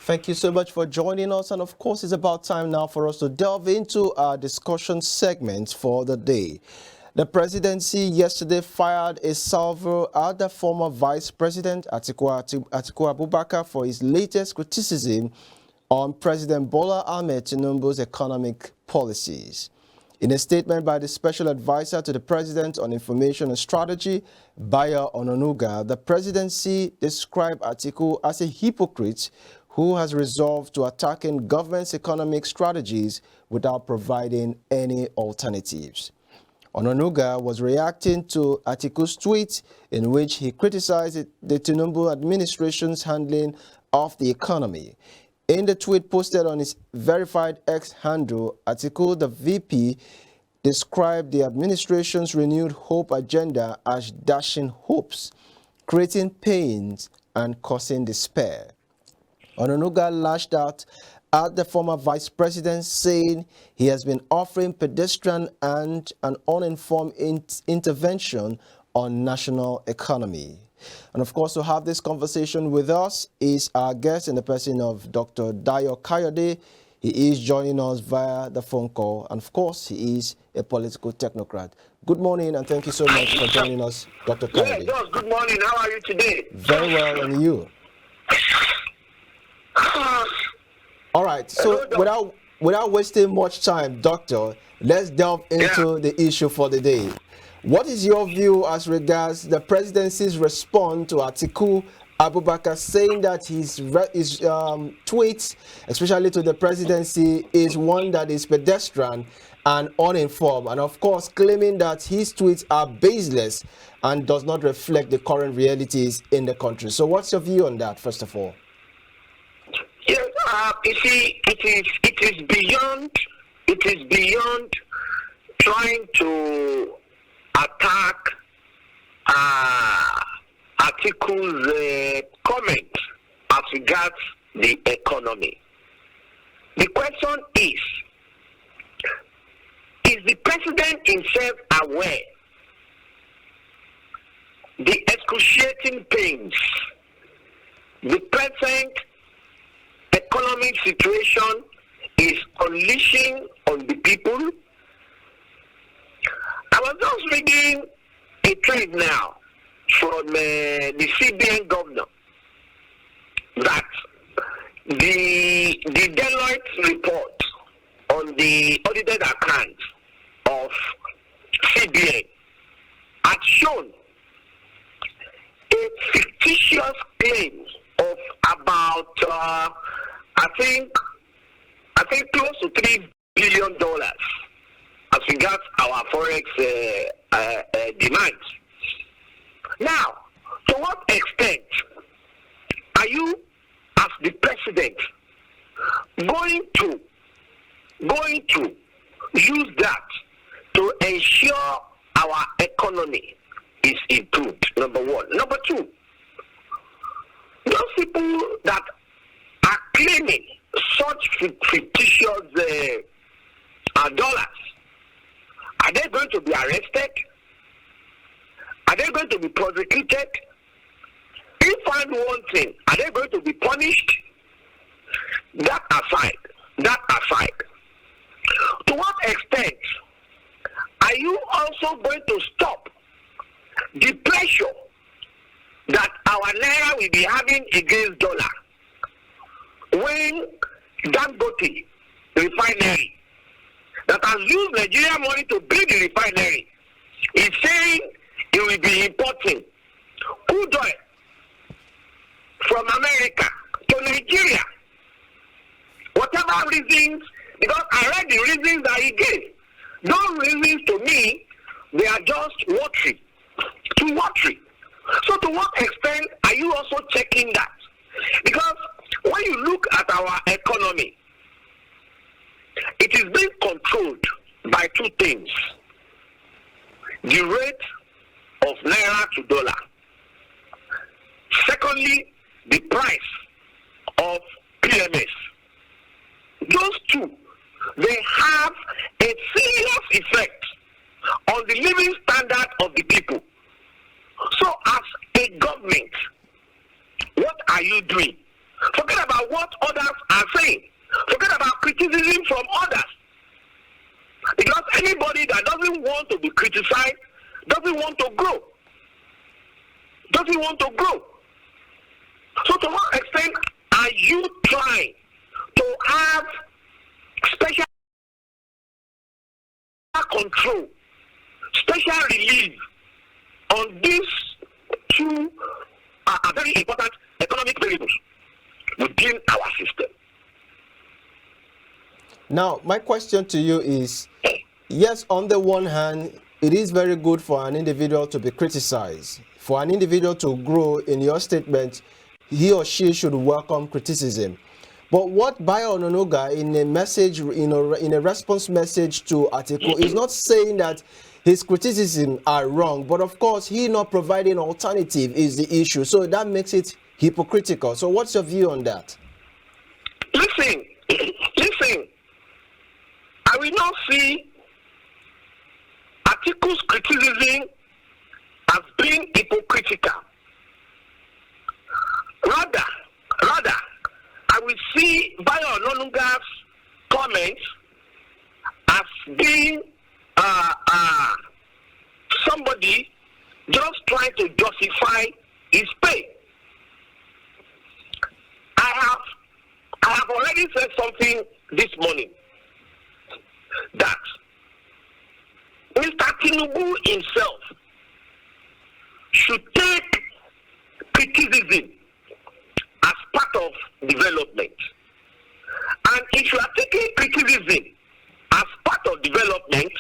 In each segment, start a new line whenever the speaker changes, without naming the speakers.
Thank you so much for joining us. And of course, it's about time now for us to delve into our discussion segment for the day. The presidency yesterday fired a salvo at the former Vice President Atiku Abubakar for his latest criticism on President Bola Ahmed Tinubu's economic policies. In a statement by the Special Advisor to the President on Information and Strategy, Bayo Ononuga, the presidency described Atiku as a hypocrite who has resolved to attacking government's economic strategies without providing any alternatives. Ononuga was reacting to Atiku's tweet in which he criticized the Tinubu administration's handling of the economy. In the tweet posted on his verified X handle, Atiku, the VP, described the administration's renewed hope agenda as dashing hopes, creating pains, and causing despair. Ononuga lashed out at the former vice president, saying he has been offering pedestrian and an uninformed intervention on national economy. And of course, to have this conversation with us is our guest in the person of Dr. Dayo Kayode. He is joining us via the phone call, and of course, he is a political technocrat. Good morning, and thank you so much for joining us, Dr. Kayode.
Yes, good morning. How are you today?
Very well, and you? All right, so without wasting much time, Doctor, let's delve into the issue for the day. What is your view as regards the presidency's response to Atiku Abubakar saying that his tweets, especially to the presidency, is one that is pedestrian and uninformed, and of course claiming that his tweets are baseless and does not reflect the current realities in the country? So what's your view on that, first of all?
Yes, you see, it is beyond trying to attack Atiku's comments as regards the economy. The question is the president himself aware the excruciating pains the present economic situation is unleashing on the people? I was just reading a tweet now from the CBN governor that the Deloitte report on the audited accounts of CBN had shown a fictitious claim of about I think close to $3 billion as regards our forex demands. Now, to what extent are you, as the president, going to use that to ensure our economy is improved? Number one. Number two, those people that are claiming such fictitious dollars, are they going to be arrested? Are they going to be prosecuted? If found wanting, are they going to be punished? That aside, to what extent are you also going to stop the pressure that our naira will be having against dollar when Dangote refinery that has used Nigerian money to build the refinery is saying it will be importing crude oil from America to Nigeria? Whatever reasons, because I read the reasons that he gave. Those reasons to me, they are just watery. Too watery. So to what extent are you also checking that? Because when you look at our economy, it is being controlled by two things: the rate of naira to dollar. Secondly, the price of PMS. Those two, they have a serious effect on the living standard of the people. So as a government, what are you doing? Forget about what others are saying. Forget about criticism from others. Because anybody that doesn't want to be criticized doesn't want to grow. Doesn't want to grow. So to what extent are you trying to have special control, special relief on these two are very important economic variables within our system?
Now, my question to you is, yes, on the one hand, it is very good for an individual to be criticized. For an individual to grow, in your statement, he or she should welcome criticism. But what Bayo Ononuga, in a message, in a response message to Atiku, is not saying that his criticisms are wrong, but of course, he not providing alternative is the issue. So that makes it hypocritical. So what's your view on that?
Listen, I will not see Atiku's criticism as being hypocritical. Rather, I will see Bayo Ononuga's comments as being somebody just trying to justify his pay. I have already said something this morning that Mr. Tinubu himself should take criticism as part of development. And if you are taking criticism as part of development,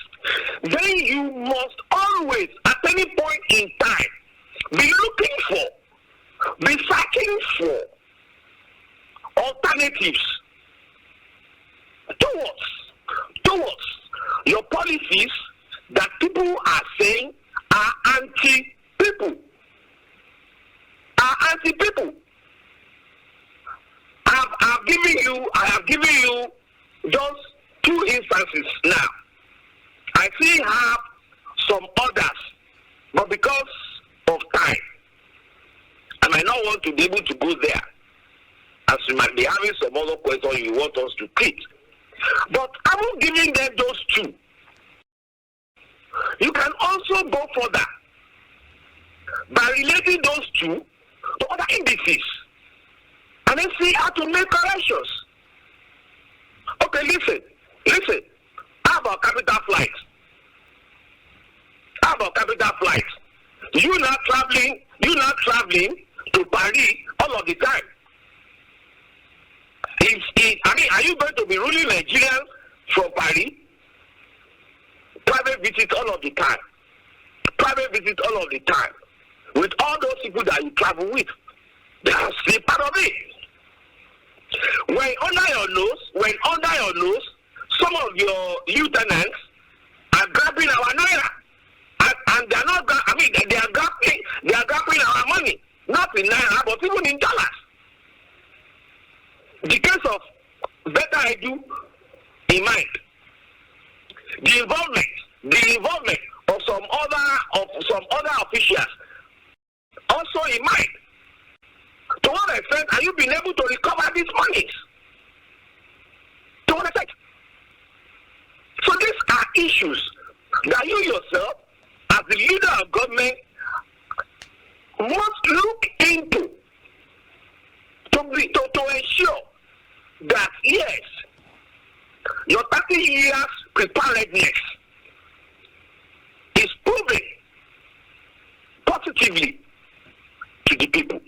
then you must always, at any point in time, be looking for, be searching for alternatives towards your policies that people are saying are anti-people. I have given you just two instances now. I still have some others, but because of time, I might not want to be able to go there, as you might be having some other questions you want us to treat. But I'm not giving them those two. You can also go further by relating those two to other indices and then see how to make corrections. Okay, listen. How about capital flights? You not traveling to Paris all of the time. Are you going to be ruling Nigeria from Paris? Private visit all of the time. With all those people that you travel with. That's the part of it. When under your nose, some of your lieutenants are grabbing our naira. And they are not, they are grabbing our money. Not in naira, but even in dollars. The case of Better Edu in mind. The involvement of some other officials also in mind. To what extent are you being able to recover these monies? To what extent? So these are issues that you yourself, as the leader of government, must look into to ensure that yes, your 30 years preparedness is proven positively to the people.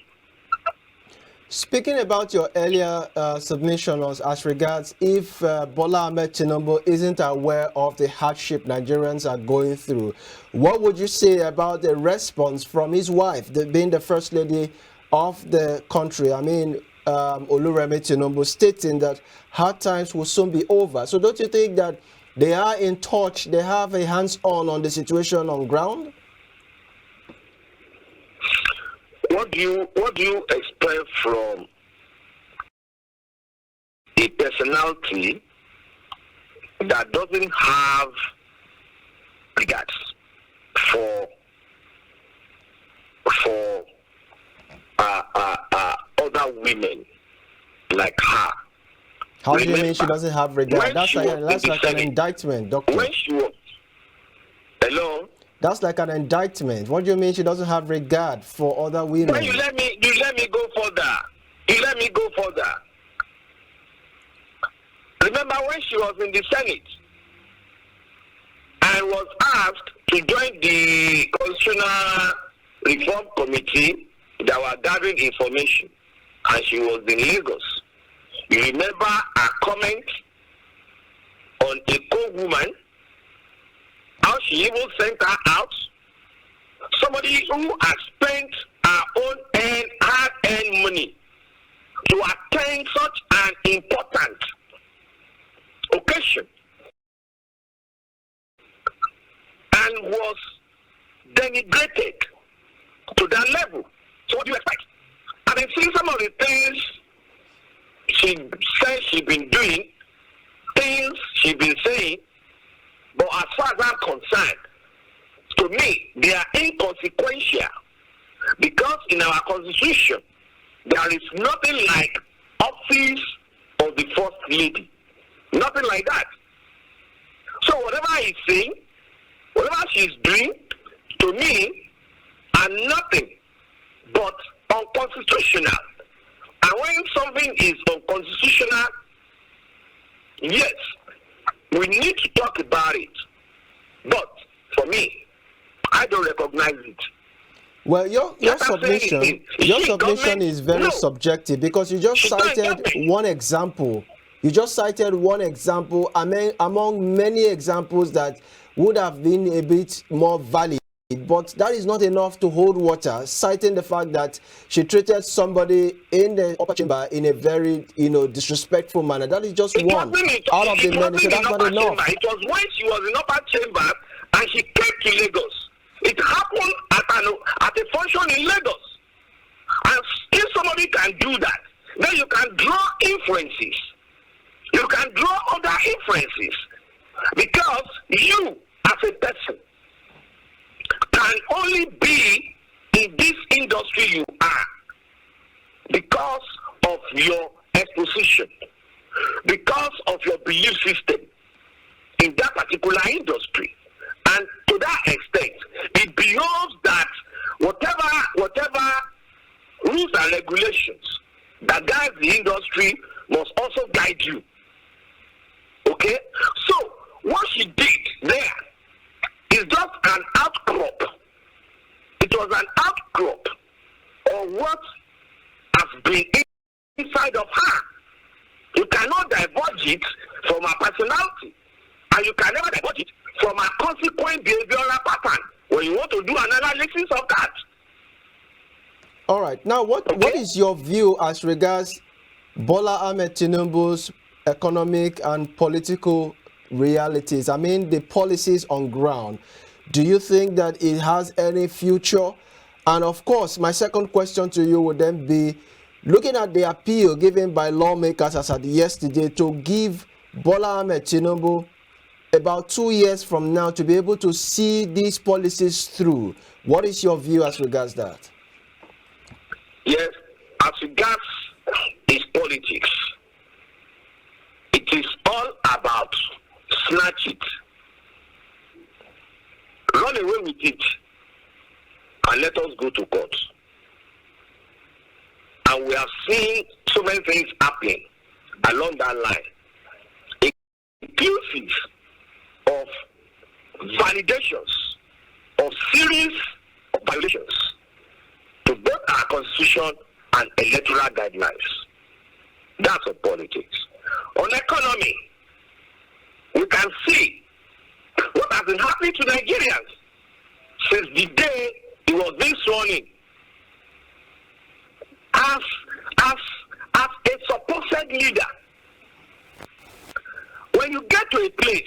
Speaking about your earlier submission as regards if Bola Ahmed Tinubu isn't aware of the hardship Nigerians are going through, what would you say about the response from his wife, being the first lady of the country? Oluremi Tinubu, stating that hard times will soon be over. So don't you think that they are in touch, they have a hands-on the situation on ground?
What do you expect from a personality that doesn't have regards for other women like her.
How do you mean she doesn't have regard? That's like an
Senate,
indictment, doctor.
when she was, hello?
That's like an indictment. What do you mean she doesn't have regard for other women?
When you let me go further. You let me go further. Remember when she was in the Senate and was asked to join the Constitutional Reform Committee that were gathering information, and she was in Lagos. You remember her comment on a co-woman, how she even sent her out? Somebody who has spent her own hard-earned money to attend such an important occasion and was denigrated to that level. So what do you expect? I've been seeing some of the things she says she's been doing, things she's been saying, but as far as I'm concerned, to me, they are inconsequential, because in our constitution, there is nothing like office of the first lady. Nothing like that. So whatever he's saying, whatever she's doing, to me, are nothing but unconstitutional. And when something is unconstitutional, yes, we need to talk about it. But for me, I don't recognize it.
Well, your submission is very subjective, because you just cited one example. You just cited one example among many examples that would have been a bit more valid. But that is not enough to hold water, citing the fact that she treated somebody in the upper chamber in a very, disrespectful manner. That is just one out of the many. So that's not enough.
It was when she was in upper chamber and she came to Lagos. It happened at a function in Lagos. And if somebody can do that, then you can draw inferences. You can draw other inferences. Because you, as a person, can only be in this industry you are because of your exposition, because of your belief system in that particular industry. And to that extent, it behoves that whatever rules and regulations that guide the industry must also guide you. Okay? So, what she did there is just an outcrop. It was an outcrop of what has been inside of her. You cannot divulge it from her personality, and you can never divulge it from her consequent behavioral pattern when you want to do an analysis of that.
All right. Now, what is your view as regards Bola Ahmed Tinubu's economic and political realities? I mean, the policies on ground. Do you think that it has any future? And of course, my second question to you would then be, looking at the appeal given by lawmakers as at yesterday to give Bola Ahmed Tinubu about 2 years from now to be able to see these policies through. What is your view as regards that?
Yes, as regards his politics, it is all about snatch it, run away with it, and let us go to court. And we have seen so many things happening along that line. Inclusive of validations of series of violations to both our constitution and electoral guidelines. That's on politics. On economy, we can see what has been happening to Nigerians since the day he was being sworn in as a supposed leader. When you get to a place,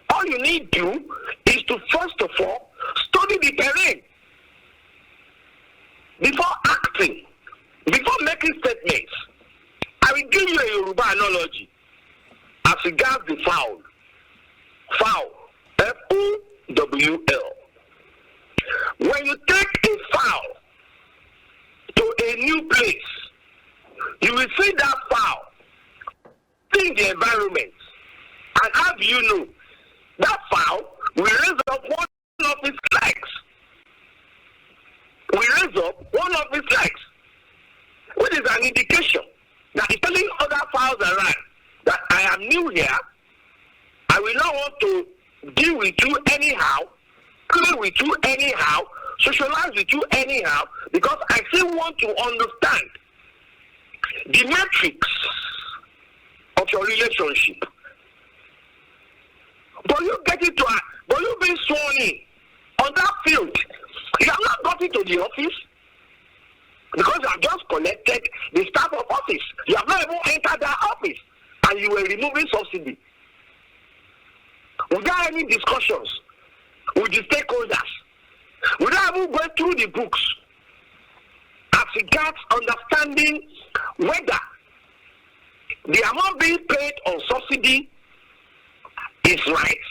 all you need to do is to first of all study the terrain before acting, before making statements. I will give you a Yoruba analogy as regards the fowl. Fowl, F-O-W-L. When you take a fowl to a new place, you will see that fowl in the environment. And how do you know? That fowl will raise up one of its legs. Which is an indication that it's telling other fowls around that I am new here. I will not want to deal with you anyhow, play with you anyhow, socialize with you anyhow, because I still want to understand the metrics of your relationship. But you get into but you've been sworn in on that field. You have not got into the office because you have just collected the staff of office. You have not even entered that office and you were removing subsidy without any discussions with the stakeholders, without even going through the books as regards understanding whether the amount being paid on subsidy is right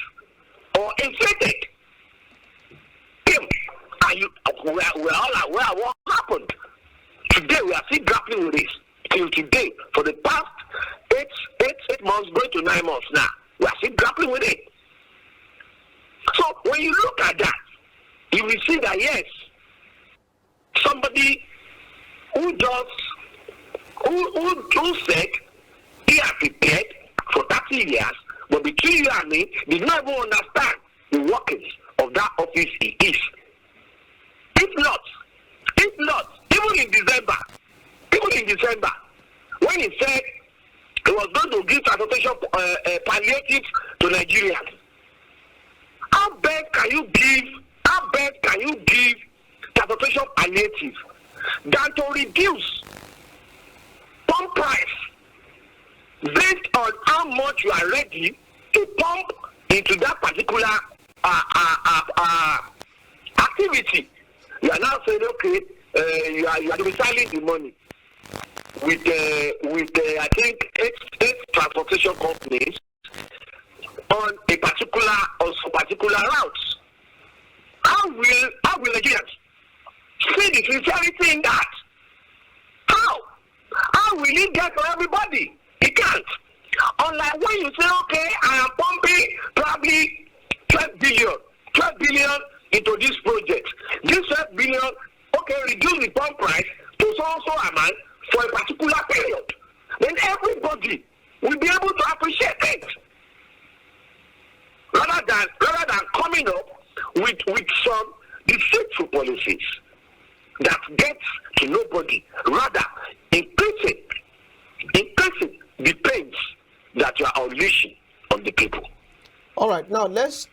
or inflated. And we're all aware of what happened. Today we are still grappling with this. Till today, for the past eight months, going to 9 months now, we are still grappling with it. So when you look at that, you will see that yes, somebody who said he had prepared for 30 years, but between you and me, did not even understand the workings of that office he is. If not, even in December, when he said he was going to give transportation palliative to Nigerians, how bad can you give transportation palliative than to reduce pump price based on how much you are ready to pump into that particular activity? You are now saying, okay, you are domiciling the money with I think eight transportation companies on some particular routes. How will Nigerians see the sincerity in that? How will it get for everybody? It can't. Unlike when you say, okay, I am pumping probably 12 billion into this project. This 12 billion, okay, reduce the pump price to so amount for a particular period. Then everybody will be able to appreciate it. Rather than coming up with some deceitful policies that gets to nobody, rather increasing the pains that you are unleashing on the people.
All right, now let's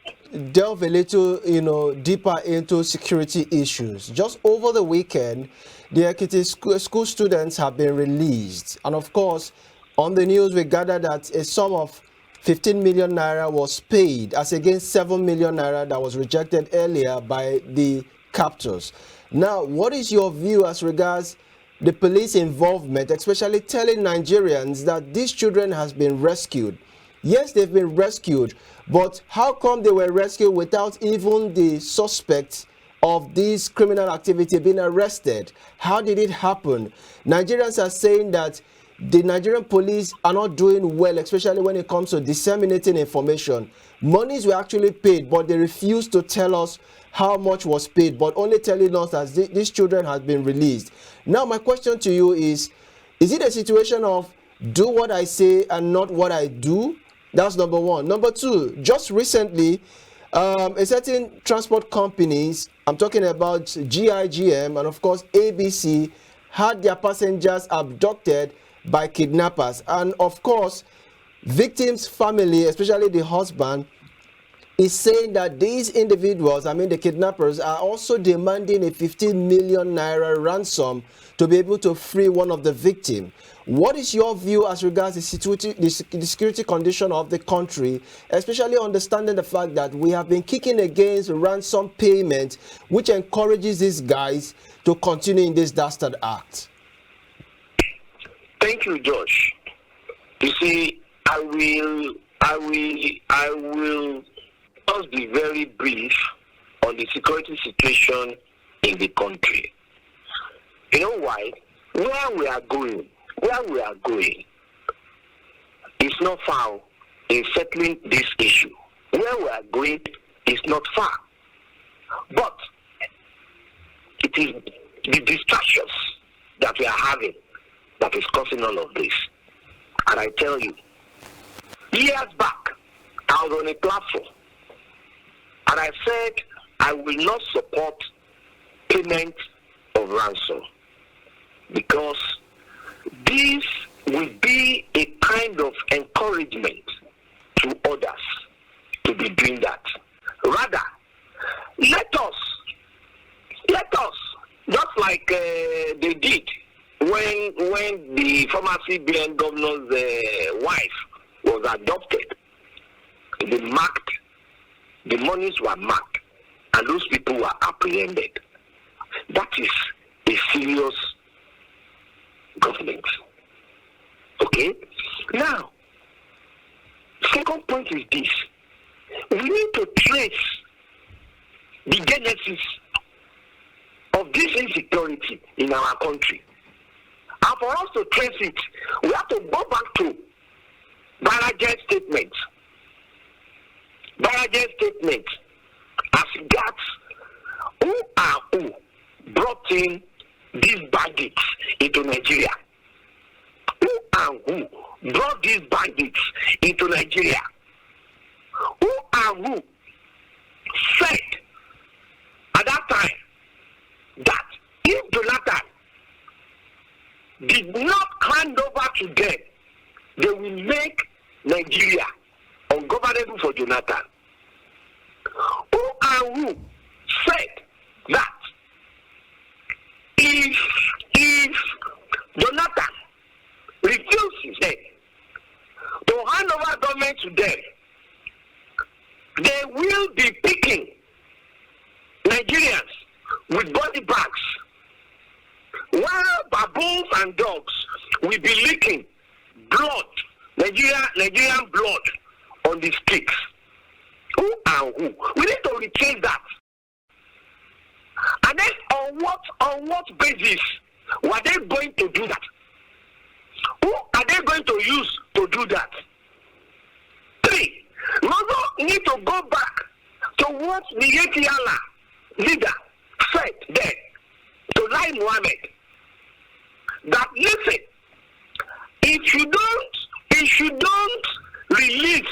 delve a little, deeper into security issues. Just over the weekend, the Ekiti school students have been released. And of course, on the news, we gathered that a sum of 15 million naira was paid as against 7 million naira that was rejected earlier by the captors. Now, what is your view as regards the police involvement, especially telling Nigerians that these children has been rescued? Yes, they've been rescued, but how come they were rescued without even the suspects of this criminal activity being arrested? How did it happen? Nigerians are saying that the Nigerian police are not doing well, especially when it comes to disseminating information. Monies were actually paid, but they refused to tell us how much was paid, but only telling us that these children have been released. Now, my question to you is it a situation of do what I say and not what I do? That's number one. Number two, just recently, a certain transport companies, I'm talking about GIGM and of course ABC, had their passengers abducted by kidnappers. And of course, victims' family, especially the husband, is saying that these individuals, the kidnappers, are also demanding a 15 million naira ransom to be able to free one of the victims. What is your view as regards the security condition of the country, especially understanding the fact that we have been kicking against ransom payment, which encourages these guys to continue in this dastard act?
Thank you, Josh. You see, I will just be very brief on the security situation in the country. You know why? Where we are going, where we are going is not far in settling this issue. Where we are going is not far. But it is the distractions that we are having that is causing all of this. And I tell you, years back, I was on a platform and I said I will not support payment of ransom because this will be a kind of encouragement to others to be doing that. Rather, let us, just like they did when the former CBN governor's wife was adopted, the monies were marked, and those people were apprehended. That is a serious government. Okay? Now, second point is this. We need to trace the genesis of this insecurity in our country. And for us to trace it, we have to go back to Baraje's statement. Baraje's statement as regards who brought in these bandits into Nigeria. Who brought these bandits into Nigeria? Who said at that time that if Jonathan did not hand over to them, they will make Nigeria ungovernable for Jonathan? Who said that if Jonathan refuses to hand over government to them, they will be picking Nigerians with body bags, while baboons and dogs will be licking blood, Nigerian blood on the streets? Who? We need to retrace that. And then on what basis were they going to do that? Who are they going to use to do that? 3, we also need to go back to what the Yetiala leader said then to Lai Mohammed, that listen, if you don't release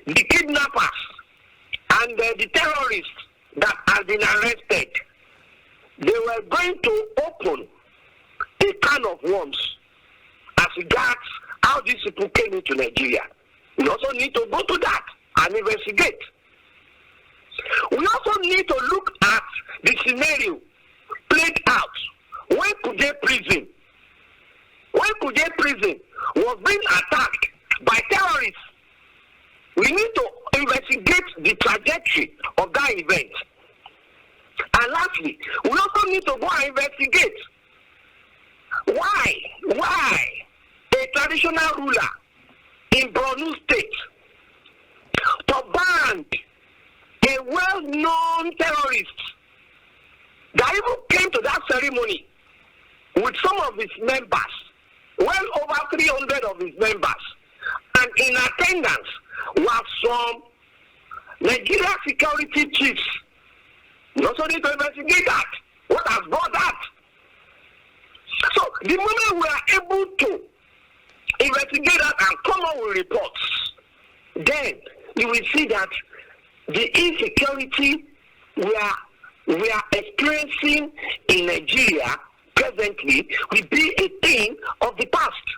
the kidnappers and the terrorists that have been arrested, they were going to open a can of worms as regards how these people came into Nigeria. We also need to go to that and investigate. We also need to look at the scenario played out when Kuje prison was being attacked by terrorists. We need to investigate the trajectory of that event. And lastly, we also need to go and investigate why a traditional ruler in Borno State to ban a well-known terrorist that even came to that ceremony with some of his members, well over 300 of his members, and in attendance were some Nigeria security chiefs. We also need to investigate that. What has brought that? So the moment we are able to investigate that and come up with reports, then you will see that the insecurity we are experiencing in Nigeria presently will be a thing of the past.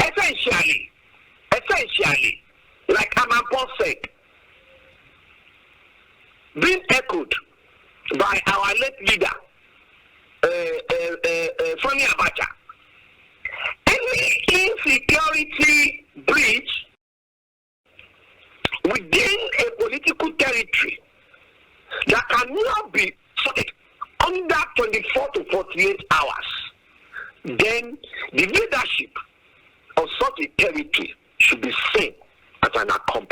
Essentially, like Amanpo said, being echoed by our late leader, Fani Abacha, any insecurity breach within a political territory that cannot be sorted under 24 to 48 hours, then the leadership of such a territory should be seen as an accomplice.